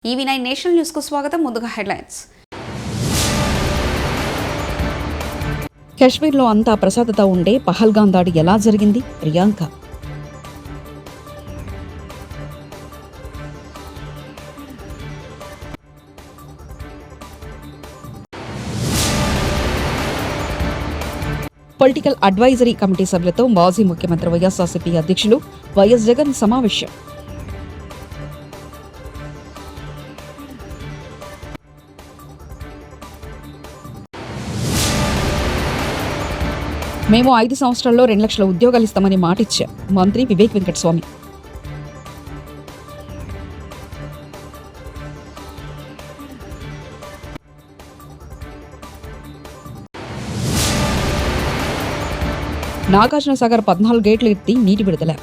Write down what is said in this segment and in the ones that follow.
EV9 national news కు స్వాగతం. ముందుగా హెడ్లైన్స్. కాశ్మీర్లో అంతా ప్రశాంతత ఉండే పహల్గాం దాడి ఎలా జరిగింది? ప్రియాంక. పొలిటికల్ అడ్వైజరీ కమిటీ సభ్యులతో మాజీ ముఖ్యమంత్రి వైఎస్ఆర్సీపీ అధ్యక్షులు వైఎస్ జగన్ సమావేశం. మేము 5 సంవత్సరాల్లో 2 లక్షల ఉద్యోగాలు ఇస్తామని మాటిచ్చాం మంత్రి వివేక్ వెంకటస్వామి. నాగార్జున సాగర్ 14 గేట్లు ఎత్తి నీటి విడుదల.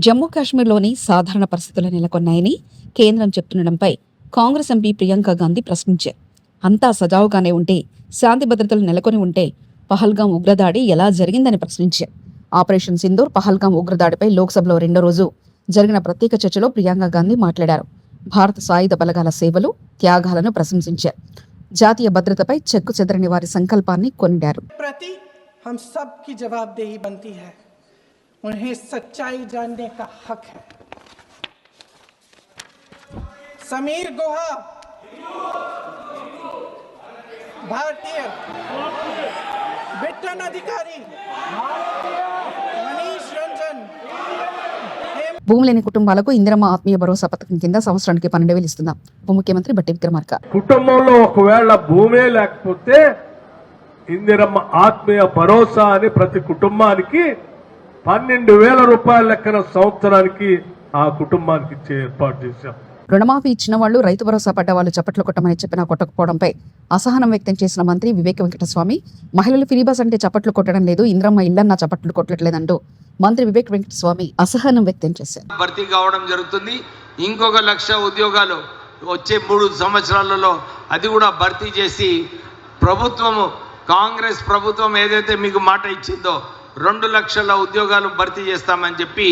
జమ్మూ కాశ్మీర్లోని సాధారణ పరిస్థితులు నెలకొన్నాయని కేంద్రం చెప్తుండడంపై కాంగ్రెస్ ఎంపీ ప్రియాంక గాంధీ ప్రశ్నించారు. అంతా సజావుగానే ఉంటే, శాంతి భద్రతలు నెలకొని ఉంటే పహల్గాం ఉగ్రదాడి ఎలా జరిగిందని ప్రశ్నించారు. ఆపరేషన్ సింధూర్ పహల్గాం ఉగ్రదాడిపై లోక్సభలో 2వ రోజు జరిగిన ప్రత్యేక చర్చలో ప్రియాంక గాంధీ మాట్లాడారు. భారత సాయుధ బలగాల సేవలు, త్యాగాలను ప్రశంసించారు. జాతీయ భద్రతపై చెక్కు చెదరని వారి సంకల్పాన్ని కొనిడారు. उन्हें सच्चाई जानने का हक है. समीर गुहा भारतीय, बिट्टन अधिकारी, मनीष रंजन. భూమి లేని కుటుంబాలకు ఇందిరమ్మ ఆత్మీయ భరోసా పథకం కింద సంవత్సరానికి 12,000 ఇస్తున్నాం ఉప ముఖ్యమంత్రి బట్టి విక్రమార్క. కుటుంబంలో ఒకవేళ భూమే లేకపోతే ఇందిరమ్మ ఆత్మీయ భరోసా అని ప్రతి కుటుంబానికి 12,000 రూపాయల లెక్కన సంవత్సరానికి ఆ కుటుంబానికి ఇచ్చే ఏర్పాటు చేశాం. రుణమాఫీ ఇచ్చిన వాళ్ళు, రైతు భరోసా పడ్డ వాళ్ళు చప్పట్లు కొట్టమని చెప్పినా కొట్టకపోవడంపై అసహనం వ్యక్తం చేసిన మంత్రి వివేక్ వెంకటస్వామి, మహిళలు ఫ్రీ బస్ అంటే చప్పట్లు కొట్టడం లేదు, ఇంద్రమ్మ ఇళ్లన్నా చప్పట్లు కొట్టట్లేదంటూ మంత్రి వివేక్ వెంకటస్వామి అసహనం వ్యక్తం చేశారు. భర్తీ కావడం జరుగుతుంది. ఇంకొక 1,00,000 ఉద్యోగాలు వచ్చే 3 సంవత్సరాలలో అది కూడా భర్తీ చేసి ప్రభుత్వము, కాంగ్రెస్ ప్రభుత్వం ఏదైతే మీకు మాట ఇచ్చిందో 2 లక్షల ఉద్యోగాలు భర్తీ చేస్తామని చెప్పి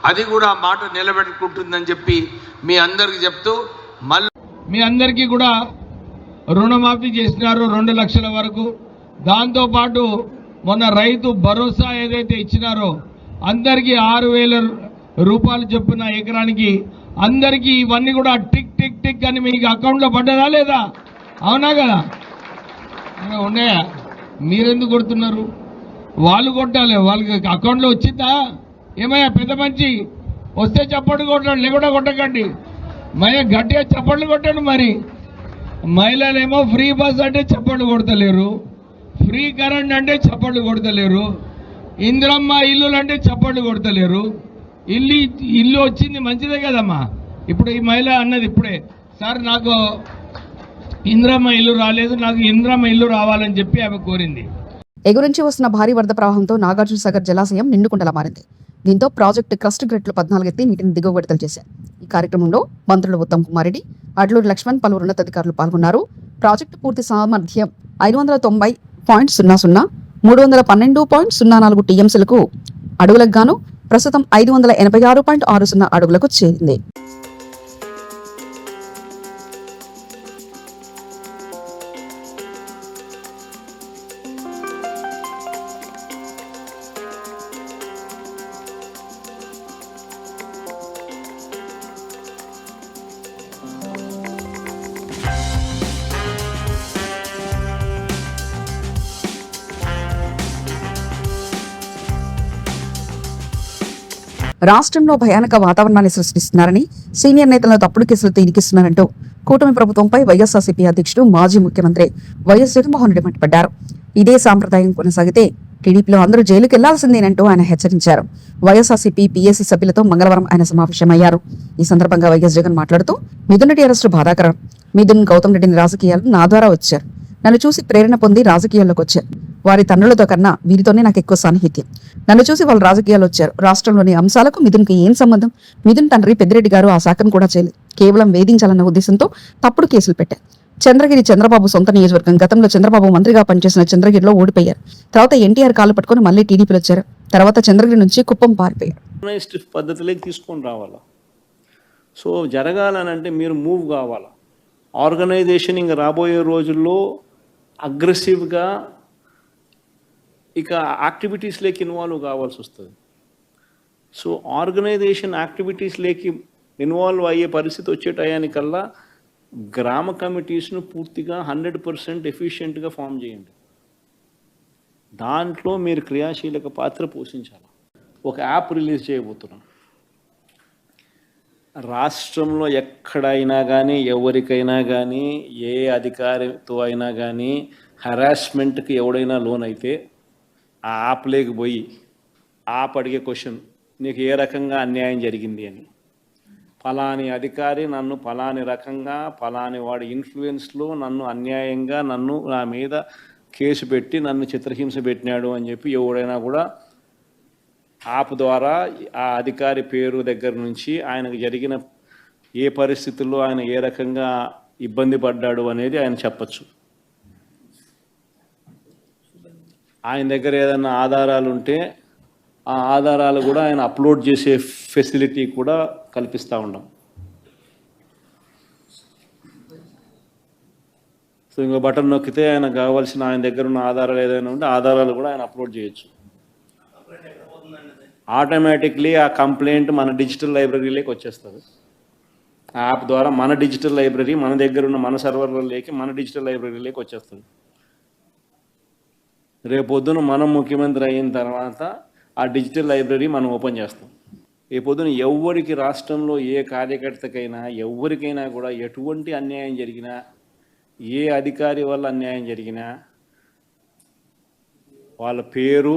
అది కూడా మాట నిలబెట్టుకుంటుందని చెప్పి మీ అందరికి చెప్తూ, మళ్ళీ మీ అందరికీ కూడా రుణమాఫీ చేసినారు 2 లక్షల వరకు. దాంతోపాటు మొన్న రైతు భరోసా ఏదైతే ఇచ్చినారో అందరికీ 6,000 రూపాయలు చొప్పున ఎకరానికి అందరికీ, ఇవన్నీ కూడా టిక్ టిక్ టిక్ అని మీకు అకౌంట్లో పడ్డదా లేదా? అవునా కదా? ఉన్నాయా? మీరెందుకు కొడుతున్నారు? వాళ్ళు కొట్టాలి, వాళ్ళకి అకౌంట్లో వచ్చిందా? ఏమయ్యా పెద్ద మంచి వస్తే చప్పట్లు కొట్టండి, లేకుండా కొట్టకండి. మయ్య గట్టిగా చప్పట్లు కొట్టండి. మరి మహిళలేమో ఫ్రీ బస్ అంటే చప్పట్లు కొడతలేరు, ఫ్రీ కరెంట్ అంటే చప్పట్లు కొడతలేరు, ఇందిరమ్మ ఇల్లులు అంటే చప్పట్లు కొడతలేరు. ఇల్లు వచ్చింది మంచిదే కదమ్మా. ఇప్పుడు ఈ మహిళ అన్నది ఇప్పుడే, సార్ నాకు ఇందిరమ్మ ఇల్లు రాలేదు, నాకు ఇందిరమ్మ ఇల్లు రావాలని చెప్పి ఆమె కోరింది. ఎగురించి వస్తున్న భారీ వరద ప్రవాహంతో నాగార్జున సాగర్ జలాశయం నిండుకుండలా మారింది. దీంతో ప్రాజెక్టు క్రస్ట్ గ్రేట్లు 14 ఎత్తి నీటిని దిగువ విడుదల చేశారు. ఈ కార్యక్రమంలో మంత్రులు ఉత్తమ్ కుమార్ రెడ్డి, అడ్లూరి లక్ష్మణ్, పలువురు ఉన్నతాధికారులు పాల్గొన్నారు. ప్రాజెక్టు పూర్తి సామర్థ్యం 590.00, 312.04 టీఎంసీలకు అడుగులకు గాను ప్రస్తుతం 586.60 అడుగులకు చేరింది. రాష్ట్రంలో భయానక వాతావరణాన్ని సృష్టిస్తున్నారని, సీనియర్ నేతలను తప్పుడు కేసులతో ఇరికిస్తున్నారంటూ కూటమి ప్రభుత్వంపై వైఎస్ఆర్సీపీ అధ్యక్షుడు మాజీ ముఖ్యమంత్రి వైఎస్ జగన్మోహన్ రెడ్డి మండిపడ్డారు. ఇదే సాంప్రదాయం కొనసాగితే టీడీపీలో అందరూ జైలుకు వెళ్లాల్సిందేనంటూ ఆయన హెచ్చరించారు. వైఎస్ఆర్సీపీ పీఏసీ సభ్యులతో మంగళవారం ఆయన సమావేశమయ్యారు. ఈ సందర్భంగా వైఎస్ జగన్ మాట్లాడుతూ, మిథున్ రెడ్డి అరెస్టు బాధాకరం. మిథున్, గౌతమ్ రెడ్డిని రాజకీయాలు నా ద్వారా వచ్చారు. నన్ను చూసి ప్రేరణ పొంది రాజకీయాల్లోకి వచ్చారు. వారి తండ్రులతో కన్నా వీరితోనే నాకు ఎక్కువ సాన్నిహిత్యం. నన్ను చూసి వాళ్ళు రాజకీయాలు వచ్చారు. రాష్ట్రంలోని అంశాలకు మిథున్కి ఏం సంబంధం? మిథున్ తండ్రి పెద్దిరెడ్డి గారు ఆ శాఖను కూడా చేయలేదు. కేవలం వేధించాలన్న ఉద్దేశంతో తప్పుడు కేసులు పెట్టారు. చంద్రగిరి చంద్రబాబు సొంత నియోజకవర్గం. గతంలో చంద్రబాబు మంత్రిగా పనిచేసిన చంద్రగిరిలో ఓడిపోయారు. తర్వాత ఎన్టీఆర్ కాళ్ళు పట్టుకుని మళ్ళీ టీడీపీలో వచ్చారు. తర్వాత చంద్రగిరి నుంచి కుప్పం పారిపోయారు. ఆర్గనైజ్డ్ పద్ధతిలోకి తీసుకొని రావాలా. సో జరగాలనంటే మీరు మూవ్ కావాలా. ఆర్గనైజేషన్ ఇంకా రాబోయే రోజుల్లో అగ్రెసివ్గా ఇక యాక్టివిటీస్లోకి ఇన్వాల్వ్ కావాల్సి వస్తుంది. సో ఆర్గనైజేషన్ యాక్టివిటీస్లోకి ఇన్వాల్వ్ అయ్యే పరిస్థితి వచ్చే టయానికల్లా గ్రామ కమిటీస్ను పూర్తిగా 100% ఎఫిషియెంట్గా ఫామ్ చేయండి. దాంట్లో మీరు క్రియాశీలక పాత్ర పోషించాలి. ఒక యాప్ రిలీజ్ చేయబోతున్నాం. రాష్ట్రంలో ఎక్కడైనా కానీ ఎవరికైనా కానీ ఏ అధికారితో అయినా కానీ హెరాస్మెంట్కి ఎవడైనా లోన్ అయితే ఆ యాప్ లేకపోయి యాప్ అడిగే క్వశ్చన్, నీకు ఏ రకంగా అన్యాయం జరిగింది అని. ఫలాని అధికారి నన్ను ఫలాని రకంగా ఫలాని వాడి ఇన్ఫ్లుయెన్స్లో నన్ను అన్యాయంగా నా మీద కేసు పెట్టి నన్ను చిత్రహింస పెట్టినాడు అని చెప్పి ఎవడైనా కూడా యాప్ ద్వారా ఆ అధికారి పేరు దగ్గర నుంచి ఆయనకు జరిగిన ఏ పరిస్థితుల్లో ఆయన ఏ రకంగా ఇబ్బంది పడ్డాడు అనేది ఆయన చెప్పచ్చు. ఆయన దగ్గర ఏదైనా ఆధారాలు ఉంటే ఆ ఆధారాలు కూడా ఆయన అప్లోడ్ చేసే ఫెసిలిటీ కూడా కల్పిస్తూ ఉన్నాం. సో ఇంకో బటన్ నొక్కితే ఆయన కావాల్సిన ఆయన దగ్గర ఉన్న ఆధారాలు ఏదైనా ఉంటే ఆధారాలు కూడా ఆయన అప్లోడ్ చేయొచ్చు. ఆటోమేటిక్లీ ఆ కంప్లైంట్ మన డిజిటల్ లైబ్రరీలోకి వచ్చేస్తుంది. ఆ యాప్ ద్వారా మన డిజిటల్ లైబ్రరీ మన దగ్గర ఉన్న మన సర్వర్లలోకి మన డిజిటల్ లైబ్రరీలోకి వచ్చేస్తుంది. రేపొద్దున మనం ముఖ్యమంత్రి అయిన తర్వాత ఆ డిజిటల్ లైబ్రరీ మనం ఓపెన్ చేస్తాం. రేపొద్దున ఎవరికి రాష్ట్రంలో ఏ కార్యకర్తకైనా ఎవరికైనా కూడా ఎటువంటి అన్యాయం జరిగినా, ఏ అధికారి వల్ల అన్యాయం జరిగినా వాళ్ళ పేరు,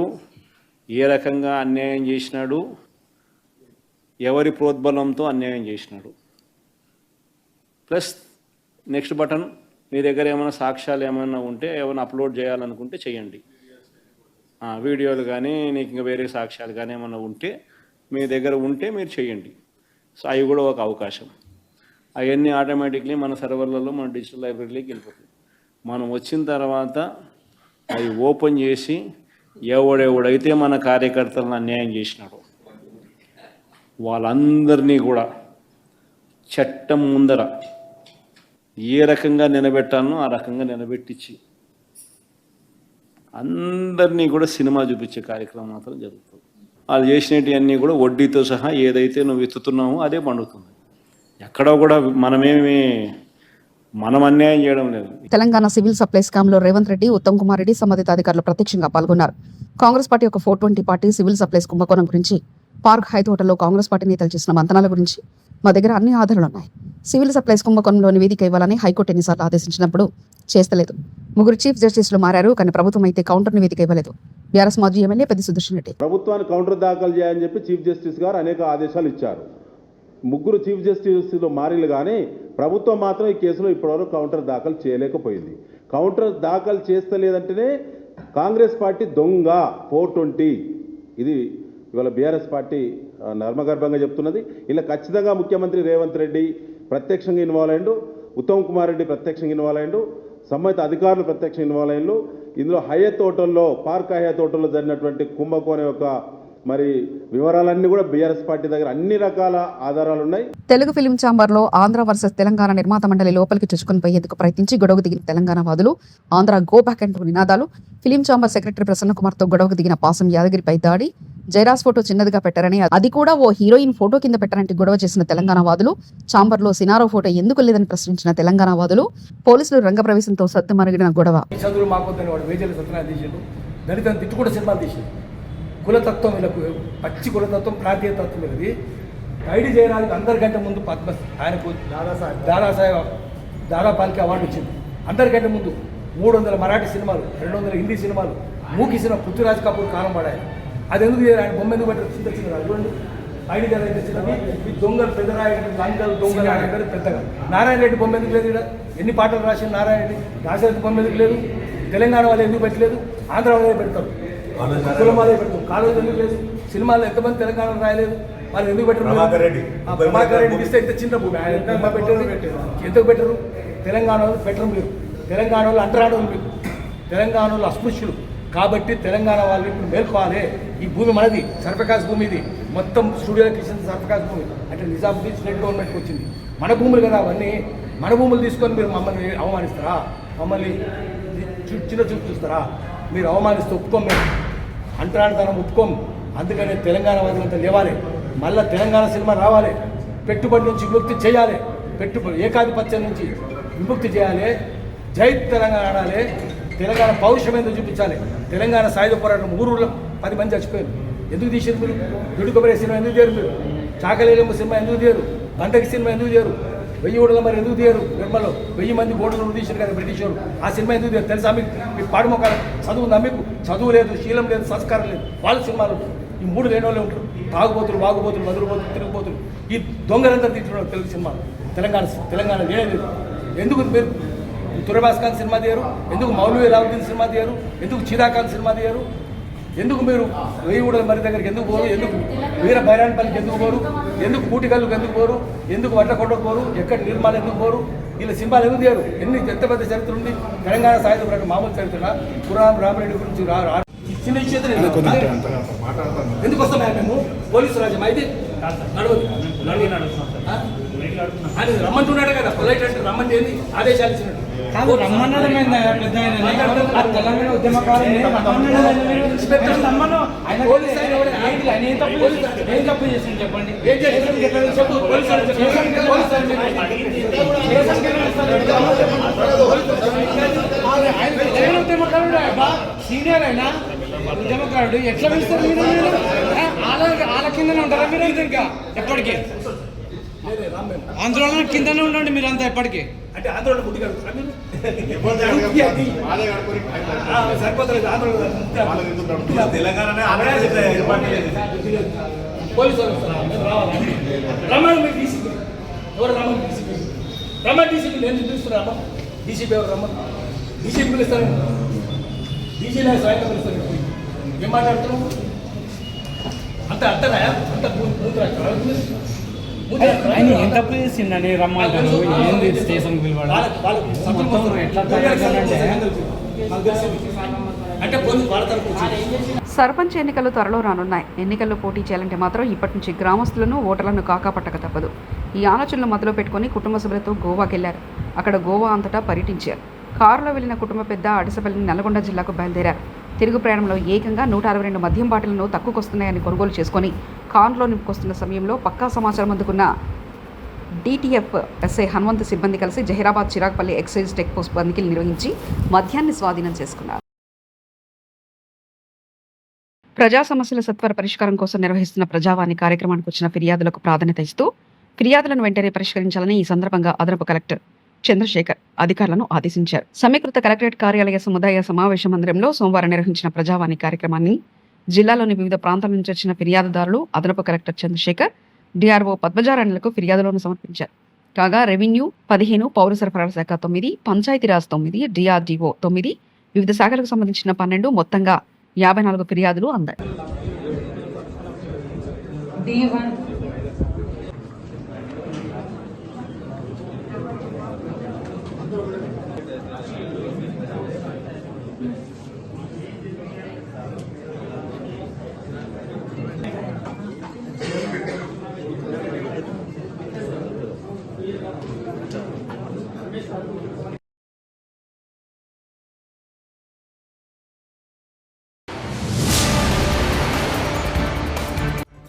ఏ రకంగా అన్యాయం చేసినాడు, ఎవరి ప్రోద్బలంతో అన్యాయం చేసినాడు, ప్లస్ నెక్స్ట్ బటన్ మీ దగ్గర ఏమైనా సాక్ష్యాలు ఏమైనా ఉంటే ఏమైనా అప్లోడ్ చేయాలనుకుంటే చేయండి. వీడియోలు కానీ నీకు ఇంకా వేరే సాక్ష్యాలు కానీ ఏమైనా ఉంటే మీ దగ్గర ఉంటే మీరు చేయండి. సో అవి కూడా ఒక అవకాశం. అవన్నీ ఆటోమేటిక్లీ మన సర్వర్లలో మన డిజిటల్ లైబ్రరీలోకి వెళ్ళిపోతుంది. మనం వచ్చిన తర్వాత అవి ఓపెన్ చేసి ఎవడెవడైతే మన కార్యకర్తలను అన్యాయం చేసినాడో వాళ్ళందరినీ కూడా చట్టం ముందర ఏ రకంగా నిలబెట్టాలనో ఆ రకంగా నిలబెట్టించి అందరినీ కూడా సినిమా చూపించే కార్యక్రమం మాత్రం జరుగుతుంది. వాళ్ళు చేసినవన్నీ కూడా వడ్డీతో సహా ఏదైతే నువ్వు ఎత్తుతున్నావో అదే పండుతుంది. ఎక్కడో కూడా మనం అన్యాయం చేయడం లేదు. తెలంగాణ సివిల్ సప్లై స్కామ్ లో రేవంత్ రెడ్డి, ఉత్తమ్ కుమార్ రెడ్డి సంబంధిత అధికారులు ప్రత్యక్షంగా పాల్గొన్నారు. కాంగ్రెస్ పార్టీ యొక్క 420 పార్టీ సివిల్ సప్లైస్ కుంభకోణం గురించి, పార్క్ హైత్ హోటల్లో కాంగ్రెస్ పార్టీ నేతలు చేసిన మంతనాల గురించి మా దగ్గర అన్ని ఆధారాలు ఉన్నాయి. సివిల్ సప్లైస్ కుంభకోణంలో నివేదిక ఇవ్వాలని హైకోర్టు ఎన్నిసార్లు ఆదేశించినప్పుడు చేస్తలేదు. 3 చీఫ్ జస్టిస్లు మారారు, కానీ ప్రభుత్వం అయితే కౌంటర్ నివేదిక ఇవ్వలేదు. బీఆర్ఎస్ మాజీ ఎమ్మెల్యే పెద్ది సుదర్శన్ రెడ్డి ప్రభుత్వాన్ని కౌంటర్ దాఖలు చేయాలని చెప్పి చీఫ్ జస్టిస్ గారు అనేక ఆదేశాలు ఇచ్చారు. 3 చీఫ్ జస్టిస్లు మారిలు కానీ ప్రభుత్వం మాత్రం ఈ కేసులో ఇప్పటివరకు కౌంటర్ దాఖలు చేయలేకపోయింది. కౌంటర్ దాఖలు చేస్తలేదంటేనే కాంగ్రెస్ పార్టీ దొంగ 420 ఇది ఇవాళ బీఆర్ఎస్ పార్టీ నర్మగర్భంగా చెప్తున్నది. ఇలా ఖచ్చితంగా ముఖ్యమంత్రి రేవంత్ రెడ్డి ప్రత్యక్షంగా ఇన్వాల్వ్ అయ్యిండు, ఉత్తమ్ కుమార్ రెడ్డి ప్రత్యక్షంగా ఇన్వాల్వ్ అయ్యిండు, సంబంధిత అధికారులు ప్రత్యక్షంగా ఇన్వాల్వ్ అయ్యిండు. ఇందులో హయత్ హోటల్లో, పార్క్ హయత్ హోటల్లో జరిగినటువంటి కుంభకోణం యొక్క మరి వివరాలన్నీ కూడా బీఆర్ఎస్ పార్టీ దగ్గర అన్ని రకాల ఆధారాలు ఉన్నాయి. తెలుగు ఫిలిం ఛాంబర్ లో ఆంధ్ర వర్సెస్ తెలంగాణ నిర్మాత మండలి లోపలికి చొచ్చుకుని పోయేందుకు ప్రయత్నించి గొడవకు దిగిన తెలంగాణ వాదులు, ఆంధ్ర గో బ్యాక్ అంటూ నినాదాలు, film chamber secretary Prasanna Kumar తో గొడవకు దిగిన పాసం యాదగిరిపై దాడి, జయరాజ్ ఫోటో చిన్నదిగా పెట్టారని, అది కూడా ఓ హీరోయిన్ ఫోటో కింద పెట్టారంటే గొడవ చేసిన తెలంగాణ వాదులు, ఛాంబర్ లో సినారో ఫోటో ఎందుకు లేదని ప్రశ్నించిన తెలంగాణ వాదులు, పోలీసులు రంగప్రవేశంతో సద్దుమరిగిన గొడవ. చదువులు మాకొద్దని వాడు వేజలు సత్యనారాయణ తీసిండు, దళితులను తిట్టుకుంటే సినిమాలు తీసిండు. కులతత్వం వీళ్ళకు పచ్చి కులతత్వం, ప్రాంతీయ తత్వం ఇది. ఐడి జయరాజుకి అందరికంటే ముందు ఆయనకు దాదాపాలికి అవార్డు వచ్చింది. అందరికంటే ముందు 300 మరాఠీ సినిమాలు, 200 హిందీ సినిమాలు, మూకీ సినిమా పృథ్వీరాజ్ కపూర్ కాలం పడాయి. అది ఎందుకు ఆయన బొమ్మ ఎందుకు పెట్టారు? చిన్న చిన్న చూడండి, ఐడి జయరాజు చిన్నది, ఈ దొంగలు పెద్దరాయి, లంగలు దొంగలు అనేది పెద్దగా. నారాయణ రెడ్డి బొమ్మ ఎందుకు లేదు? ఇక్కడ ఎన్ని పాటలు రాసిన నారాయణ రెడ్డి, దాశరథి బొమ్మ ఎందుకు లేదు? తెలంగాణ వాళ్ళు ఎందుకు పెట్టలేదు? ఆంధ్ర వాళ్ళే పెడతారు, కులం వాళ్ళే పెడతారు. కాలేజీ ఎందుకు లేదు? సినిమాలో ఎంతమంది తెలంగాణ రాయలేదు? వాళ్ళు ఎందుకు పెట్టరు? ప్రభాకర్ రెడ్డి ఇస్తే ఇంత చిన్న భూమి ఆయన పెట్టారు, ఎందుకు పెట్టరు? తెలంగాణలో పెట్టడం మీరు, తెలంగాణలో అంటరాడడం మీకు, తెలంగాణలో అస్పృశ్యులు కాబట్టి తెలంగాణ వాళ్ళు ఇప్పుడు మేల్కోవాలి. ఈ భూమి మనది, సర్ఫకాస్ భూమి ఇది, మొత్తం స్టూడియోకి ఇచ్చిన సర్ఫకాస్ భూమి అంటే నిజాముద్దీన్ స్టేట్ గవర్నమెంట్కి వచ్చింది. మన భూములు కదా అవన్నీ, మన భూములు తీసుకొని మీరు మమ్మల్ని అవమానిస్తారా? మమ్మల్ని చిన్న చూపు చూస్తారా? మీరు అవమానిస్తే ఒప్పుకోం, మేము అంటరానితనం ఒప్పుకోం. అందుకనే తెలంగాణ వాళ్ళంతా లేవాలి, మళ్ళీ తెలంగాణ సినిమా రావాలి, పెట్టుబడి నుంచి విముక్తి చేయాలి, ఏకాధిపత్యం నుంచి విముక్తి చేయాలి, జై తెలంగాణ ఆడాలి, తెలంగాణ పౌరుషం ఎందుకు చూపించాలి. తెలంగాణ సాయుధ పోరాటం ఊరూళ్ళో 10 మంది చచ్చిపోయారు. ఎందుకు తీసారు మీరు? దుడుకొబరే సినిమా ఎందుకు తీయరు మీరు? చాకలేలమ్మ సినిమా ఎందుకు తీయరు? గంటకి సినిమా ఎందుకు తీయరు? 1000 ఓడల మరి ఎందుకు తీయరు? నిర్మలో 1000 మంది ఓడలు తీశారు కదా బ్రిటిష్ వాళ్ళు. ఆ సినిమా ఎందుకు తీయరు తెలుసా మీకు? మీ పాడుమొక్కలు చదువు ఉందా మీకు? చదువు లేదు, శీలం లేదు, సంస్కారం లేదు. వాళ్ళ సినిమాలు ఈ 3 లేని వాళ్ళే ఉంటారు. తాగుబోతులు, వాగుబోతులు, వదులుబోతులు, తిరుగుబోతులు, ఈ దొంగలంతా తీర్చున్నారు తెలుగు సినిమా. తెలంగాణ లేదు. ఎందుకు మీరు తురబాస్ఖాన్ సినిమా తీయరు? ఎందుకు మౌలవీ రావుద్దీన్ సినిమా తీయరు? ఎందుకు చీరాఖాన్ సినిమా తీయరు? ఎందుకు మీరు 1000 ఊడల మరి దగ్గరికి ఎందుకు పోరు? ఎందుకు వీర బైరాన్పల్లికి ఎందుకు పోరు? ఎందుకు పూటికల్లుకు ఎందుకు పోరు? ఎందుకు వడ్లకొండకు పోరు? ఎక్కడ నిర్మాణం ఎందుకు పోరు? వీళ్ళ సినిమాలు ఎందుకు తీయరు? ఎంత పెద్ద చరిత్ర ఉంది తెలంగాణ సాయుధ పోరాటం. మామూలు చరిత్ర పురాణం రామరెడ్డి గురించి చిన్న విషయం ఎందుకు వస్తున్నాయా మేము? పోలీసు రాజ్యం అయితే అది రమ్మంటున్నాడు కదా, పొలైట్ అంటే రమ్మంటే ఏంది? ఆదేశాలు ఇచ్చినట్టు కాదు, రమ్మన్నడం తెలంగాణ ఉద్యమకారులు ఏం తప్పు చేసింది చెప్పండి. ఉద్యమకారుడు సీనియర్ అయినా ఉద్యమకారుడు ఎట్లా పిలుస్తారు మీరు? వాళ్ళ కిందనే ఉంటారా మీరు? ఇంకా ఎప్పటికీ ఆందోళన కిందనే ఉండండి మీరంతా ఎప్పటికీ. అంటే ఆందోళన బుద్ధి కడుగుతారు పోలీసు రమ్మని మీరు డీసీపీ ఎవరు? రమ్మని డీసీపీ నేను పిలుస్తున్నా. డీసీపీ ఎవరు? రమ్మని డీసీపీ పిలుస్తాను, డీసీలో స్వయంగా పిలుస్తాను. ఏం మాట్లాడుతున్నావు? అంత అర్థనా? అంత ఆయన ఏం తప్పు చేసిండని రమ్మంటారు? ఏంది స్టేషన్కి పిలవడం? అంటే సర్పంచ్ ఎన్నికలు త్వరలో రానున్నాయి. ఎన్నికల్లో పోటీ చేయాలంటే మాత్రం ఇప్పటి నుంచి గ్రామస్తులను, ఓటర్లను కాకాపట్టక తప్పదు. ఈ ఆలోచనలు మొదలు పెట్టుకుని కుటుంబ సభ్యులతో గోవాకెళ్లారు. అక్కడ గోవా అంతటా పర్యటించారు. కారులో వెళ్లిన కుటుంబ పెద్ద అడిసపల్లి నల్గొండ జిల్లాకు బయలుదేరారు. తిరుగు ప్రయాణంలో ఏకంగా 162 మద్యం బాటిళ్లను తక్కువకొస్తున్నాయని కొనుగోలు చేసుకుని కారులో నింపుకొస్తున్న సమయంలో పక్కా సమాచారం అందుకున్న DTF ఎస్ఐ హనుమంత్ సిబ్బంది కలిసి Zaheerabad Chiragpalli excise check post తనిఖీలు నిర్వహించి మద్యాన్ని స్వాధీనం చేసుకున్నారు. ప్రజా సమస్యల సత్వర పరిష్కారం కోసం నిర్వహిస్తున్న ప్రజావాణి కార్యక్రమానికి వచ్చిన ఫిర్యాదులకు ప్రాధాన్యత ఇస్తూ ఫిర్యాదులను వెంటనే పరిష్కరించాలని ఈ సందర్భంగా అదనపు కలెక్టర్ చంద్రశేఖర్ అధికారులను ఆదేశించారు. సమీకృత కలెక్టరేట్ కార్యాలయ సముదాయ సమావేశ మందిరంలో సోమవారం నిర్వహించిన ప్రజావాణి కార్యక్రమాన్ని జిల్లాలోని వివిధ ప్రాంతాల నుంచి వచ్చిన ఫిర్యాదుదారులు అదనపు కలెక్టర్ చంద్రశేఖర్, డిఆర్ఓ పద్మజారాణులకు ఫిర్యాదులను సమర్పించారు. కాగా రెవెన్యూ 15, పౌర సరఫరాల శాఖ 9, పంచాయతీరాజ్ 9, DRDO 9, వివిధ శాఖలకు సంబంధించిన 12, మొత్తంగా 54 ఫిర్యాదులు అందాయి.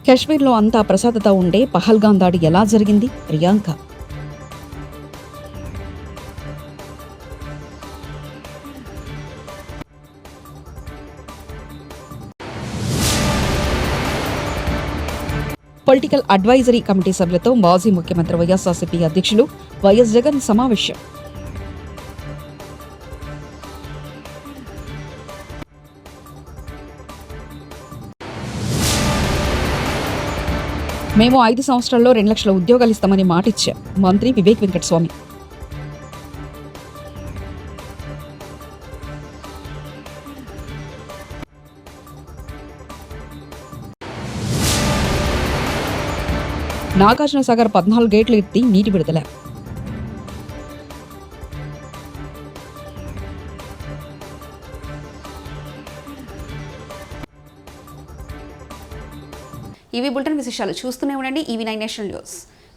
కశ్మీర్లో అంతా ప్రశాంతత ఉండే పహల్గాం దాడి ఎలా జరిగింది? ప్రియాంక పొలిటికల్ అడ్వైజరీ కమిటీ సభ్యులతో మాజీ ముఖ్యమంత్రి వైఎస్ఆర్సీపీ అధ్యక్షులు వైఎస్ జగన్ సమావేశం. మేము 5 సంవత్సరాల్లో 2 లక్షల ఉద్యోగాలు ఇస్తామని మాటిచ్చాం మంత్రి వివేక్ వెంకటస్వామి. నాగార్జున సాగర్ 14 గేట్లు ఎత్తి నీటి విడుదల. ఇవి బులెటిన్ విశేషాలు చూస్తూనే ఉండండి ఈవీ9 నేషనల్ న్యూస్.